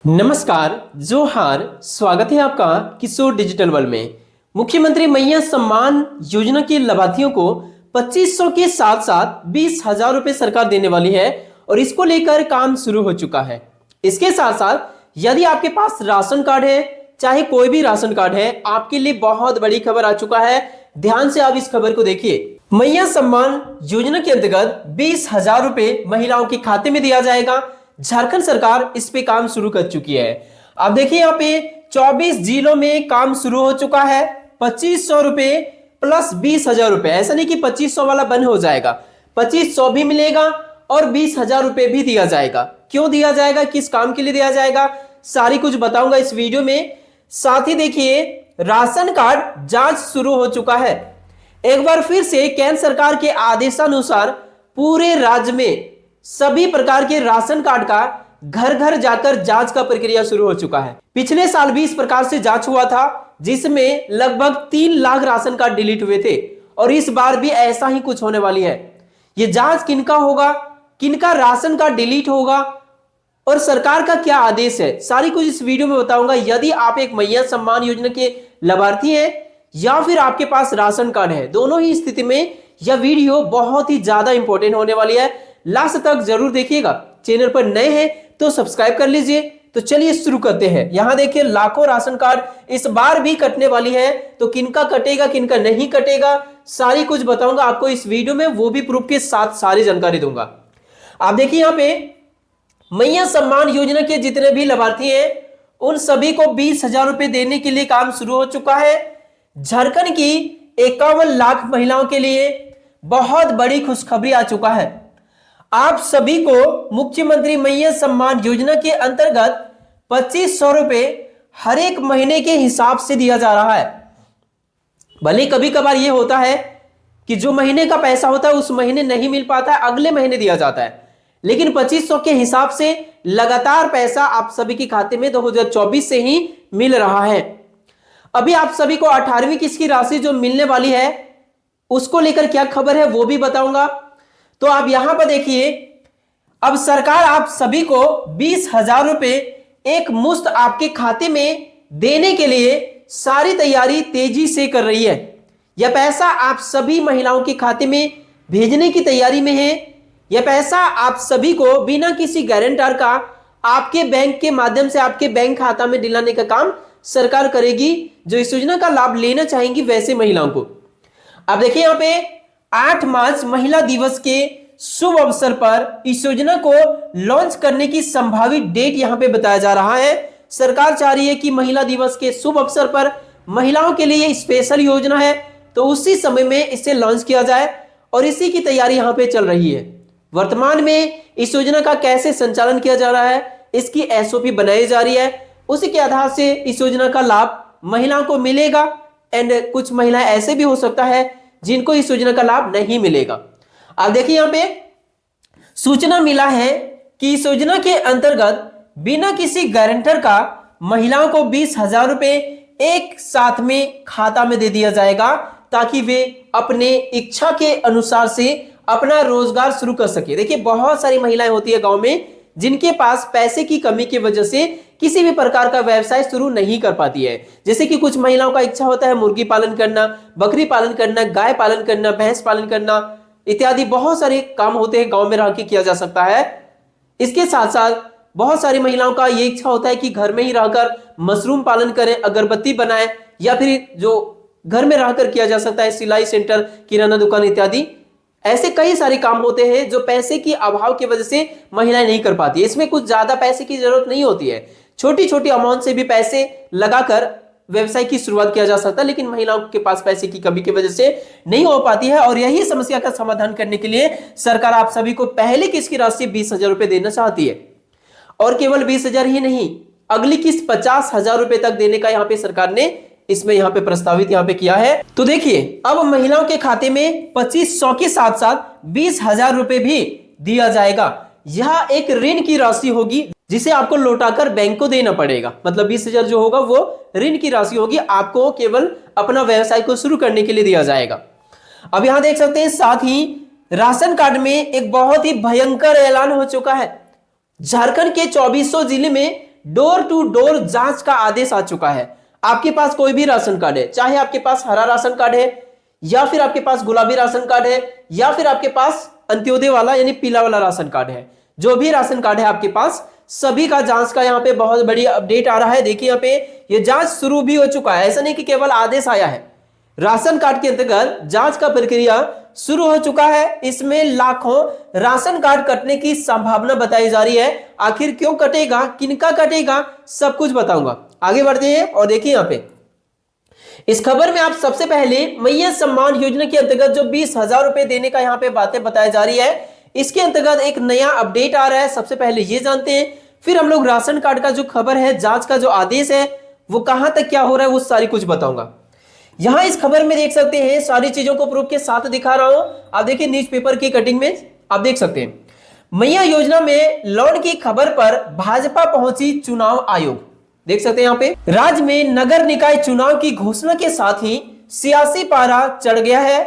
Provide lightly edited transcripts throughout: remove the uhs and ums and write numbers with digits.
नमस्कार, जोहार। स्वागत है आपका किशोर डिजिटल वर्ल्ड में। मुख्यमंत्री मैया सम्मान योजना के लाभार्थियों को 2500 के साथ साथ 20,000 रुपए सरकार देने वाली है और इसको लेकर काम शुरू हो चुका है। इसके साथ साथ यदि आपके पास राशन कार्ड है, चाहे कोई भी राशन कार्ड है, आपके लिए बहुत बड़ी खबर आ चुका है। ध्यान से आप इस खबर को देखिए। मैया सम्मान योजना के अंतर्गत 20,000 रुपए महिलाओं के खाते में दिया जाएगा। झारखंड सरकार इस पे काम शुरू कर चुकी है। आप देखिए यहाँ पे 24 जिलों में काम शुरू हो चुका है। 2500 रुपए प्लस 20,000 रुपए, ऐसा नहीं कि 2500 वाला बंद हो जाएगा, 2500 भी मिलेगा और 20,000 रुपए भी दिया जाएगा। क्यों दिया जाएगा, किस काम के लिए दिया जाएगा, सारी कुछ बताऊंगा इस वीडियो में। साथ ही देखिए, राशन कार्ड जांच शुरू हो चुका है। एक बार फिर से केंद्र सरकार के आदेशानुसार पूरे राज्य में सभी प्रकार के राशन कार्ड का घर घर जाकर जांच का प्रक्रिया शुरू हो चुका है। पिछले साल भी इस प्रकार से जांच हुआ था, जिसमें लगभग 3 लाख राशन कार्ड डिलीट हुए थे और इस बार भी ऐसा ही कुछ होने वाली है। ये जांच किनका होगा, किनका राशन कार्ड डिलीट होगा और सरकार का क्या आदेश है, सारी कुछ इस वीडियो में बताऊंगा। यदि आप एक मैया सम्मान योजना के लाभार्थी हैं या फिर आपके पास राशन कार्ड है, दोनों ही स्थिति में यह वीडियो बहुत ही ज्यादा इंपॉर्टेंट होने वाली है। लास्ट तक जरूर देखिएगा। चैनल पर नए हैं तो सब्सक्राइब कर लीजिए। तो चलिए शुरू करते हैं। यहां देखिए, लाखों राशन कार्ड इस बार भी कटने वाली है, तो किनका कटेगा किनका नहीं कटेगा, सारी कुछ बताऊंगा आपको इस वीडियो में, वो भी प्रूफ के साथ सारी जानकारी दूंगा। आप देखिए यहाँ पे मैया सम्मान योजना के जितने भी लाभार्थी हैं उन सभी को 20,000 रुपए देने के लिए काम शुरू हो चुका है। झारखंड की 51 लाख महिलाओं के लिए बहुत बड़ी खुशखबरी आ चुका है। आप सभी को मुख्यमंत्री मैया सम्मान योजना के अंतर्गत 2500 रुपए हर एक महीने के हिसाब से दिया जा रहा है। भले कभी कभार यह होता है कि जो महीने का पैसा होता है उस महीने नहीं मिल पाता है, अगले महीने दिया जाता है, लेकिन 2500 के हिसाब से लगातार पैसा आप सभी के खाते में 2024 से ही मिल रहा है। अभी आप सभी को 18वीं किस्त की राशि जो मिलने वाली है उसको लेकर क्या खबर है वो भी बताऊंगा। तो आप यहां पर देखिए, अब सरकार आप सभी को 20,000 रुपए एक मुश्त आपके खाते में देने के लिए सारी तैयारी तेजी से कर रही है। यह पैसा आप सभी महिलाओं के खाते में भेजने की तैयारी में है। यह पैसा आप सभी को बिना किसी गारंटर का आपके बैंक के माध्यम से आपके बैंक खाता में दिलाने का काम सरकार करेगी, जो इस योजना का लाभ लेना चाहेंगी वैसे महिलाओं को। अब देखिए यहाँ पे 8 मार्च महिला दिवस के शुभ अवसर पर इस योजना को लॉन्च करने की संभावित डेट यहां पे बताया जा रहा है। सरकार चाह रही है कि महिला दिवस के शुभ अवसर पर महिलाओं के लिए स्पेशल योजना है, तो उसी समय में इसे लॉन्च किया जाए और इसी की तैयारी यहां पे चल रही है। वर्तमान में इस योजना का कैसे संचालन किया जा रहा है, इसकी एसओपी बनाई जा रही है, उसी के आधार से इस योजना का लाभ महिलाओं को मिलेगा। एंड कुछ महिलाएं ऐसे भी हो सकता है जिनको इस योजना का लाभ नहीं मिलेगा। आप देखिए यहाँ पे सूचना मिला है कि इस योजना के अंतर्गत बिना किसी गारंटर का महिलाओं को 20,000 रुपए एक साथ में खाता में दे दिया जाएगा, ताकि वे अपने इच्छा के अनुसार से अपना रोजगार शुरू कर सके। देखिए, बहुत सारी महिलाएं होती है गांव में जिनके पास पैसे की कमी की वजह से किसी भी प्रकार का व्यवसाय शुरू नहीं कर पाती है। जैसे कि कुछ महिलाओं का इच्छा होता है मुर्गी पालन करना, बकरी पालन करना, गाय पालन करना, भैंस पालन करना इत्यादि बहुत सारे काम होते हैं, गांव में रह के किया जा सकता है। इसके साथ साथ बहुत सारी महिलाओं का ये इच्छा होता है कि घर में ही रहकर मशरूम पालन करें, अगरबत्ती बनाएं, या फिर जो घर में रहकर किया जा सकता है सिलाई सेंटर, किराना दुकान इत्यादि। ऐसे कई सारे काम होते हैं जो पैसे की अभाव की वजह से महिलाएं नहीं कर पाती। इसमें कुछ ज्यादा पैसे की जरूरत नहीं होती है, छोटी छोटी अमाउंट से भी पैसे लगाकर व्यवसाय की शुरुआत किया जा सकता है, लेकिन महिलाओं के पास पैसे की कमी की वजह से नहीं हो पाती है। और यही समस्या का समाधान करने के लिए सरकार आप सभी को पहले किस्त की राशि 20,000 रुपए देना चाहती है, और केवल 20,000 ही नहीं, अगली किस्त 50,000 रुपए तक देने का यहाँ पे सरकार ने इसमें यहाँ पे प्रस्तावित यहाँ पे किया है। तो देखिए, अब महिलाओं के खाते में 2500 के साथ साथ 20,000 रुपए भी दिया जाएगा। यह एक ऋण की राशि होगी जिसे आपको लौटाकर बैंक को देना पड़ेगा। मतलब 20,000 जो होगा वो ऋण की राशि होगी, आपको केवल अपना व्यवसाय को शुरू करने के लिए दिया जाएगा। अब यहां देख सकते हैं, साथ ही राशन कार्ड में एक बहुत ही भयंकर ऐलान हो चुका है। झारखंड के 2400 जिले में डोर टू डोर जांच का आदेश आ चुका है। आपके पास कोई भी राशन कार्ड है, चाहे आपके पास हरा राशन कार्ड है या फिर आपके पास गुलाबी राशन कार्ड है या फिर आपके पास अंत्योदय वाला यानी पीला वाला राशन कार्ड है, जो भी राशन कार्ड है आपके पास, सभी का जांच का यहाँ पे बहुत बड़ी अपडेट आ रहा है। देखिए यहाँ पे ये जांच शुरू भी हो चुका है, ऐसा नहीं कि केवल आदेश आया है। राशन कार्ड के अंतर्गत जांच का प्रक्रिया शुरू हो चुका है। इसमें लाखों राशन कार्ड कटने की संभावना बताई जा रही है। आखिर क्यों कटेगा, किनका कटेगा, सब कुछ बताऊंगा। आगे बढ़ते हैं और देखिए यहाँ पे इस खबर में आप सबसे पहले मैया सम्मान योजना के अंतर्गत जो 20,000 रुपए देने का यहाँ पे बातें बताई जा रही है, इसके अंतर्गत एक नया अपडेट आ रहा है। सबसे पहले ये जानते हैं, फिर हम लोग राशन कार्ड का जो खबर है, जांच का जो आदेश है, वो कहां तक क्या हो रहा है, वो सारी कुछ बताऊंगा। यहां इस खबर में देख सकते हैं, सारी चीजों को प्रूफ के साथ दिखा रहा हूं। आप देखिए न्यूज़पेपर की कटिंग में आप देख सकते हैं, मैया योजना में लोन की खबर पर भाजपा पहुंची चुनाव आयोग। देख सकते हैं यहाँ पे राज्य में नगर निकाय चुनाव की घोषणा के साथ ही सियासी पारा चढ़ गया है।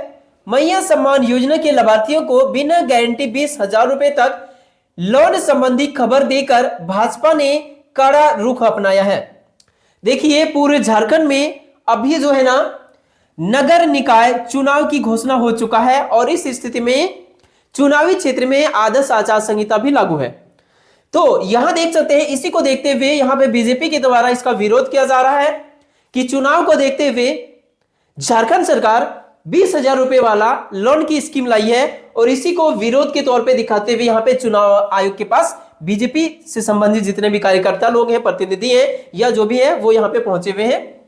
मैया सम्मान योजना के लाभार्थियों को बिना गारंटी 20,000 रुपए तक लोन संबंधी खबर देकर भाजपा ने कड़ा रुख अपनाया है। देखिए पूरे झारखंड में अभी जो है ना नगर निकाय चुनाव की घोषणा हो चुका है और इस स्थिति में चुनावी क्षेत्र में आदर्श आचार संहिता भी लागू है। तो यहां देख सकते हैं, इसी को देखते हुए यहां पे बीजेपी के द्वारा इसका विरोध किया जा रहा है कि चुनाव को देखते हुए झारखंड सरकार 20,000 रुपए वाला लोन की स्कीम लाई है और इसी को विरोध के तौर पे दिखाते हुए यहां पे चुनाव आयोग के पास बीजेपी से संबंधित जितने भी कार्यकर्ता लोग हैं, प्रतिनिधि हैं या जो भी है, वो यहां पे पहुंचे हुए हैं।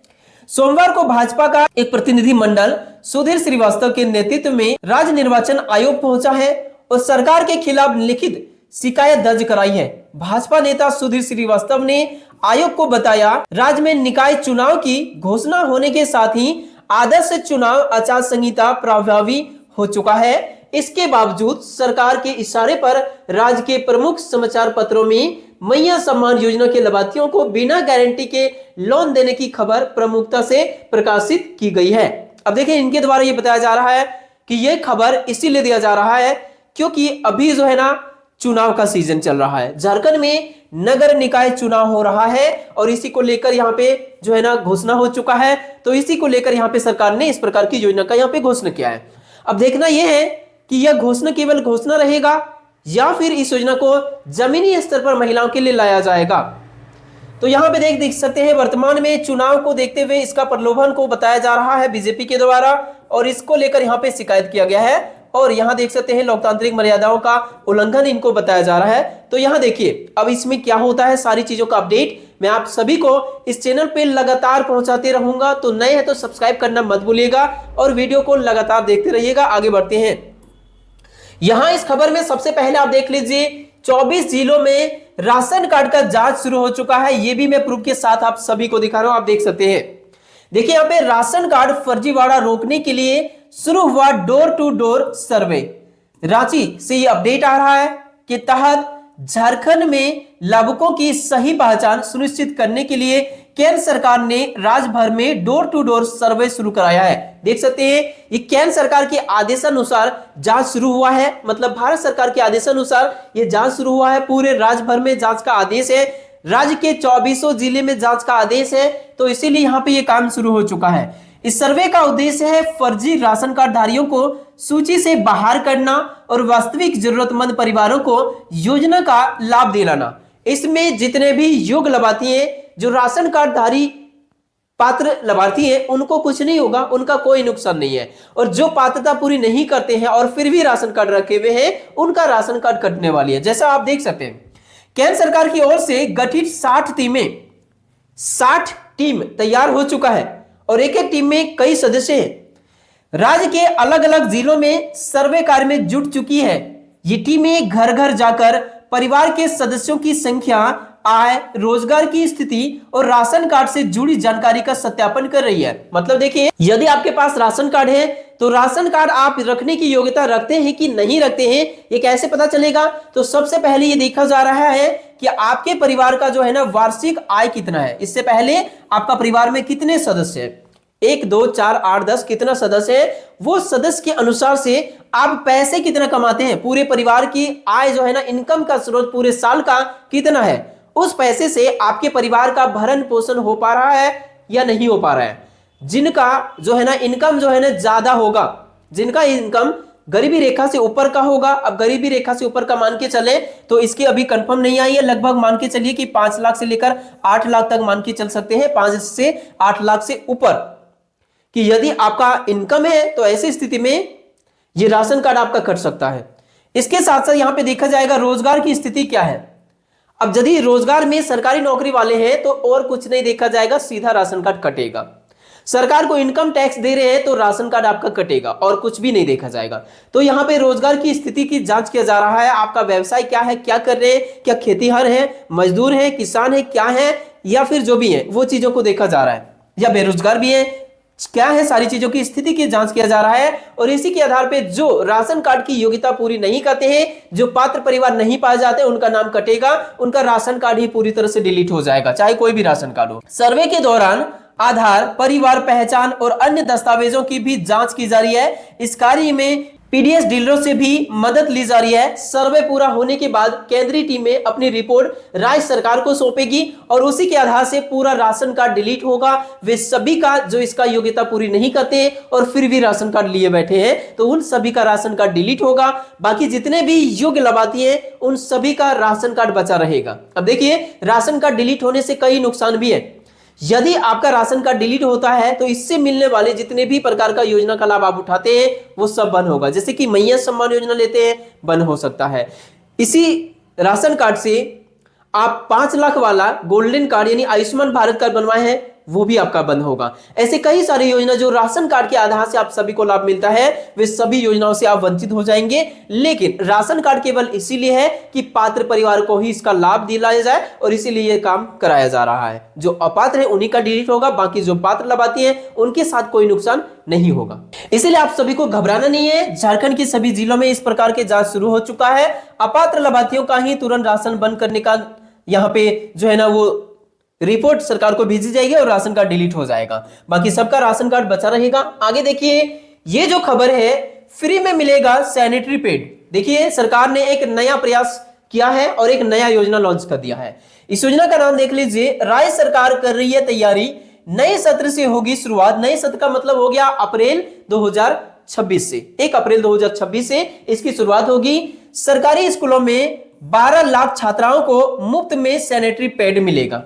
सोमवार को भाजपा का एक प्रतिनिधि मंडल सुधीर श्रीवास्तव के नेतृत्व में राज्य निर्वाचन आयोग पहुंचा है और सरकार के खिलाफ लिखित शिकायत दर्ज कराई है। भाजपा नेता सुधीर श्रीवास्तव ने आयोग को बताया, राज्य में निकाय चुनाव की घोषणा होने के साथ ही आदर्श चुनाव आचार संहिता प्रभावी हो चुका है। इसके बावजूद सरकार के इशारे पर राज्य के प्रमुख समाचार पत्रों में मैया सम्मान योजना के लाभार्थियों को बिना गारंटी के लोन देने की खबर प्रमुखता से प्रकाशित की गई है। अब देखिए इनके द्वारा ये बताया जा रहा है कि यह खबर इसीलिए दिया जा रहा है क्योंकि अभी जो है ना चुनाव का सीजन चल रहा है, झारखंड में नगर निकाय चुनाव हो रहा है और इसी को लेकर यहाँ पे जो है ना घोषणा हो चुका है। तो इसी को लेकर यहाँ पे सरकार ने इस प्रकार की योजना का यहाँ पे घोषणा किया है। अब देखना यह है कि यह घोषणा केवल घोषणा रहेगा या फिर इस योजना को जमीनी स्तर पर महिलाओं के लिए लाया जाएगा। तो यहाँ पे देख सकते हैं, वर्तमान में चुनाव को देखते हुए इसका प्रलोभन को बताया जा रहा है बीजेपी के द्वारा और इसको लेकर यहाँ पे शिकायत किया गया है और यहाँ देख सकते हैं लोकतांत्रिक मर्यादाओं का उल्लंघन इनको बताया जा रहा है। तो यहाँ देखिए अब इसमें क्या होता है, सारी चीजों का अपडेट मैं आप सभी को इस चैनल पे लगातार पहुंचाते रहूंगा। तो नए हैं तो सब्सक्राइब करना मत भूलिएगा और वीडियो को लगातार देखते रहिएगा। आगे बढ़ते हैं, यहां इस खबर में सबसे पहले आप देख लीजिए 24 जिलों में राशन कार्ड का जांच शुरू हो चुका है। ये भी मैं प्रूफ के साथ आप सभी को दिखा रहा हूं, आप देख सकते हैं। देखिए यहाँ पे राशन कार्ड फर्जीवाड़ा रोकने के लिए शुरू हुआ door to door survey. Ranchi से ये अपडेट आ रहा है कि तहत झारखंड में लाभुकों की सही पहचान सुनिश्चित करने के लिए केंद्र सरकार ने राज्य भर में डोर टू डोर सर्वे शुरू कराया है। देख सकते हैं ये केंद्र सरकार के आदेशानुसार जांच शुरू हुआ है, मतलब भारत सरकार के आदेशानुसार ये जांच शुरू हुआ है। पूरे राज्य भर में जांच का आदेश है, राज्य के 24 जिले में जांच का आदेश है। तो इसीलिए यहाँ पे ये काम शुरू हो चुका है। इस सर्वे का उद्देश्य है फर्जी राशन कार्ड धारियों को सूची से बाहर करना और वास्तविक जरूरतमंद परिवारों को योजना का लाभ दिलाना। इसमें जितने भी योग्य लाभार्थी हैं, जो राशन कार्ड धारी पात्र लाभार्थी हैं, उनको कुछ नहीं होगा, उनका कोई नुकसान नहीं है। और जो पात्रता पूरी नहीं करते हैं और फिर भी राशन कार्ड रखे हुए हैं, उनका राशन कार्ड कटने वाली है। जैसा आप देख सकते हैं केंद्र सरकार की ओर से गठित 60 टीम तैयार हो चुका है और एक एक टीम में कई सदस्य हैं। राज्य के अलग अलग जिलों में सर्वे कार्य में जुट चुकी है। ये टीमें घर घर जाकर परिवार के सदस्यों की संख्या, आय, रोजगार की स्थिति और राशन कार्ड से जुड़ी जानकारी का सत्यापन कर रही है। मतलब देखिए यदि आपके पास राशन कार्ड है तो राशन कार्ड आप रखने की योग्यता रखते हैं कि नहीं रखते हैं, ये कैसे पता चलेगा? तो सबसे पहले ये देखा जा रहा है कि आपके परिवार का जो है ना वार्षिक आय कितना है। इससे पहले आपका परिवार में कितने सदस्य हैं, 1 2 4 8 10 कितना सदस्य है, वो सदस्य के अनुसार से आप पैसे कितना कमाते हैं, पूरे परिवार की आय जो है ना, इनकम का स्रोत पूरे साल का कितना है, उस पैसे से आपके परिवार का भरण पोषण हो पा रहा है या नहीं हो पा रहा है। जिनका जो है ना इनकम जो है ना ज्यादा होगा, जिनका इनकम गरीबी रेखा से ऊपर का होगा, अब गरीबी रेखा से ऊपर का मान के चले तो इसकी अभी कंफर्म नहीं आई है, लगभग मान के चलिए कि 5 लाख से लेकर 8 लाख तक मान के चल सकते हैं, 5 से 8 लाख से ऊपर कि यदि आपका इनकम है तो ऐसी स्थिति में ये राशन कार्ड आपका कट सकता है। इसके साथ साथ यहां पे देखा जाएगा रोजगार की स्थिति क्या है। अब यदि रोजगार में सरकारी नौकरी वाले हैं तो और कुछ नहीं देखा जाएगा, सीधा राशन कार्ड कटेगा। सरकार को इनकम टैक्स दे रहे हैं तो राशन कार्ड आपका कटेगा और कुछ भी नहीं देखा जाएगा। तो यहां पे रोजगार की स्थिति की जांच किया जा रहा है, आपका व्यवसाय क्या है, क्या कर रहे हैं, क्या खेतीहर है, मजदूर है, किसान है, क्या है, या फिर जो भी है वो चीजों को देखा जा रहा है, या बेरोजगार भी है, क्या है, सारी चीजों की स्थिति की जांच किया जा रहा है। और इसी के आधार पे जो राशन कार्ड की योग्यता पूरी नहीं करते हैं, जो पात्र परिवार नहीं पाए जाते, उनका नाम कटेगा, उनका राशन कार्ड ही पूरी तरह से डिलीट हो जाएगा, चाहे कोई भी राशन कार्ड हो। सर्वे के दौरान आधार, परिवार पहचान और अन्य दस्तावेजों की भी जांच की जा रही है। इस कार्य में पीडीएस डीलरों से भी मदद ली जा रही है। सर्वे पूरा होने के बाद केंद्रीय टीमें अपनी रिपोर्ट राज्य सरकार को सौंपेगी और उसी के आधार से पूरा राशन कार्ड डिलीट होगा। वे सभी का जो इसका योग्यता पूरी नहीं करते और फिर भी राशन कार्ड लिए बैठे हैं तो उन सभी का राशन कार्ड डिलीट होगा। बाकी जितने भी योग्य लाभार्थी हैं उन सभी का राशन कार्ड बचा रहेगा। अब देखिए, राशन कार्ड डिलीट होने से कई नुकसान भी है। यदि आपका राशन कार्ड डिलीट होता है तो इससे मिलने वाले जितने भी प्रकार का योजना का लाभ आप उठाते हैं वो सब बंद होगा। जैसे कि मैया सम्मान योजना लेते हैं, बंद हो सकता है। इसी राशन कार्ड से आप 5 लाख वाला गोल्डन कार्ड यानी आयुष्मान भारत कार्ड बनवाए हैं, वो भी आपका बंद होगा। ऐसे कई सारी योजना जो राशन कार्ड के आधार से आप सभी को लाभ मिलता है, वे सभी योजनाओं से आप वंचित हो जाएंगे। लेकिन राशन कार्ड केवल इसीलिए है कि पात्र परिवार को ही इसका लाभ दिलाया जाए और इसीलिए यह काम कराया जा रहा है। जो अपात्र है उन्हीं का डिलीट होगा, बाकी जो पात्र लाभार्थी है उनके साथ कोई नुकसान नहीं होगा। इसीलिए आप सभी को घबराना नहीं है। झारखंड के सभी जिलों में इस प्रकार के जांच शुरू हो चुका है। अपात्र लाभार्थियों का ही तुरंत राशन बंद करने का यहाँ पे जो है ना वो रिपोर्ट सरकार को भेजी जाएगी और राशन कार्ड डिलीट हो जाएगा, बाकी सबका राशन कार्ड बचा रहेगा। आगे देखिए, ये जो खबर है, फ्री में मिलेगा सैनिटरी पैड। देखिए, सरकार ने एक नया प्रयास किया है और एक नया योजना लॉन्च कर दिया है। इस योजना का नाम देख लीजिए, राज्य सरकार कर रही है तैयारी, नए सत्र से होगी शुरुआत। नए सत्र का मतलब हो गया अप्रैल 2026 से, 1 अप्रैल 2026 से इसकी शुरुआत होगी। सरकारी स्कूलों में 12 लाख छात्राओं को मुफ्त में सैनिटरी पैड मिलेगा।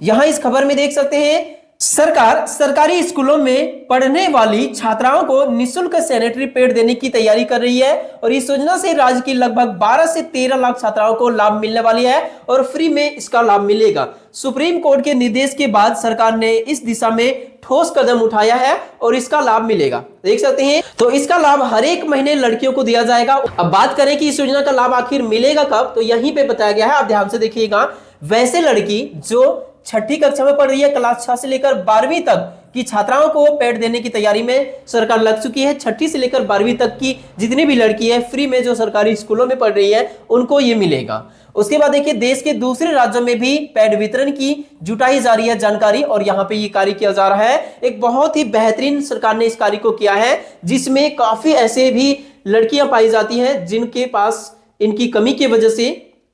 यहां इस खबर में देख सकते हैं, सरकार सरकारी स्कूलों में पढ़ने वाली छात्राओं को निःशुल्क सैनिटरी पैड देने की तैयारी कर रही है और इस योजना से राज्य की लगभग 12 से 13 लाख छात्राओं को लाभ मिलने वाली है और फ्री में इसका लाभ मिलेगा। सुप्रीम कोर्ट के निर्देश के बाद सरकार ने इस दिशा में ठोस कदम उठाया है और इसका लाभ मिलेगा, देख सकते हैं। तो इसका लाभ हर एक महीने लड़कियों को दिया जाएगा। अब बात करें कि इस योजना का लाभ आखिर मिलेगा कब, तो यहीं पे बताया गया है, आप ध्यान से देखिएगा। वैसे लड़की जो 6ठी कक्षा में पढ़ रही है, क्लास 6 से लेकर 12वीं तक की छात्राओं को पैड देने की तैयारी में सरकार लग चुकी है। 6ठी से लेकर 12वीं तक की जितनी भी लड़की है फ्री में जो सरकारी स्कूलों में पढ़ रही है उनको ये मिलेगा। उसके बाद देखिए, देश के दूसरे राज्यों में भी पैड वितरण की जुटाई जा रही है जानकारी और यहाँ पे ये कार्य किया जा रहा है। एक बहुत ही बेहतरीन सरकार ने इस कार्य को किया है, जिसमें काफी ऐसे भी लड़कियां पाई जाती हैं जिनके पास इनकी कमी की वजह से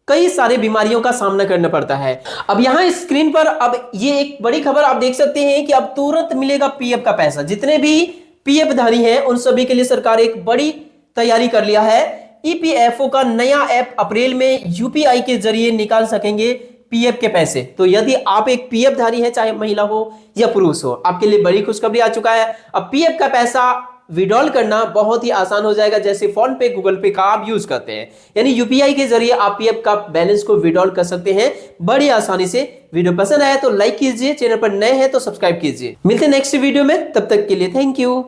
कई सारे बीमारियों का सामना करना पड़ता है। अब यहां स्क्रीन पर अब ये एक बड़ी खबर आप देख सकते हैं कि अब तुरंत मिलेगा पीएफ का पैसा। जितने भी पीएफ धारी हैं उन सभी के लिए सरकार एक बड़ी तैयारी कर लिया है। ईपीएफओ का नया ऐप अप्रैल में यूपीआई के जरिए निकाल सकेंगे पीएफ के पैसे। तो यदि आप एक पीएफ धारी है, चाहे महिला हो या पुरुष हो, आपके लिए बड़ी खुशखबरी आ चुका है। अब पीएफ का पैसा विड्रॉल करना बहुत ही आसान हो जाएगा, जैसे फोन पे, गूगल पे का आप यूज करते हैं, यानी यूपीआई के जरिए आप पीएफ का बैलेंस को विड्रॉल कर सकते हैं बड़ी आसानी से। वीडियो पसंद आया तो लाइक कीजिए, चैनल पर नए हैं तो सब्सक्राइब कीजिए। मिलते हैं नेक्स्ट वीडियो में, तब तक के लिए थैंक यू।